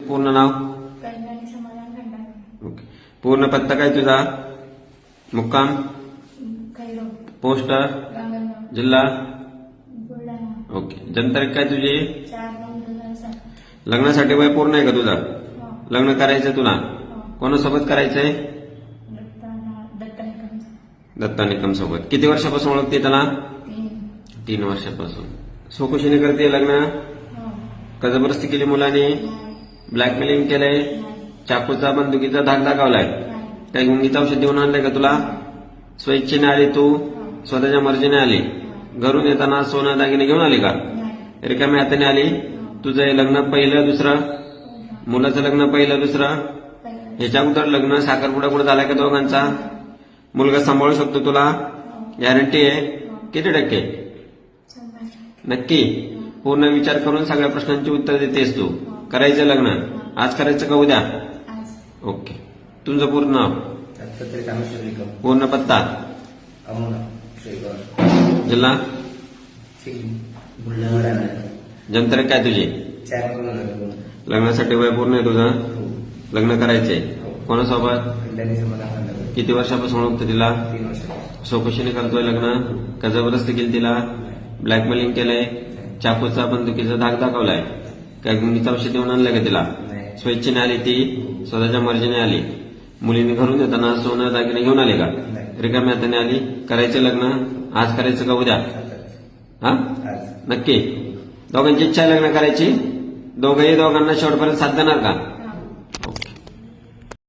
पूर्ण नाव? कल्याणी समाधान खंडागळे. ओके. पूर्ण पत्ता काय तुझा? मुक्काम? खैरो. पोस्ट? गांगणगाव. जिल्हा? बुलढाणा. ओके. जन्मतारीख काय तुझी? 4/9/2007. लग्नासाठी वय पूर्ण आहे का तुझा? हो. लग्न करायचं तुला? हो. कोणासोबत करायचंय? दत्ता निकम. दत्ता निकम सोबत. किती वर्षापासून ओळखते त्याला? 3 वर्षापासून. स्वखुशीने करते लग्न? हो. का जबरदस्ती केली मुलाने? ब्लॅकमेलिंग केलंय? चाकूचा बंदुकीचा धाक दाखवलाय? काही गुंगीचं औषध देऊन आणलंय का तुला? स्वेच्छेने आली तू? स्वतःच्या मर्जीने आली? घरून येताना सोनं दागिने घेऊन आली का? रिकाम्या हाताने आली? तुझं हे लग्न पहिलं दुसरं? मुलाचं लग्न पहिलं दुसरं? ह्याच्या अगोदर लग्न साखरपुडा कुठं झालाय का दोघांचा? मुलगा सांभाळू शकतो तुला? गॅरंटी आहे? किती टक्के? नक्की? पूर्ण विचार करून सगळ्या प्रश्नांची उत्तर देतेस तू? करायचं लग्न आज करायचं का उद्या? ओके. तुझं पूर्ण नाव? पूर्ण पत्ता? जिल्हा? जन्मतारीख काय तुझी? लग्नासाठी वय पूर्ण आहे तुझं? लग्न करायचंय कोणासोबत? किती वर्षापासून ओळखतं तिला? 3 वर्ष. स्वखुशीने करतोय लग्न का जबरदस्ती केली तिला? ब्लॅकमेलिंग केलंय? चाकूचा बंदुकीचा धाक दाखवलाय? काय गुंगीचं औषध देऊन आणलंय का तिला? स्वेच्छेने आली ती? स्वतःच्या मर्जीने आली? मुलीने घरून येताना सोनं दागिने घेऊन आले का? रिकाम्या हाताने आली? करायचं लग्न आज करायचं का उद्या? हा? नक्की? दोघांची इच्छा आहे लग्न करायची? दोघांना शेवटपर्यंत साथ देणार का?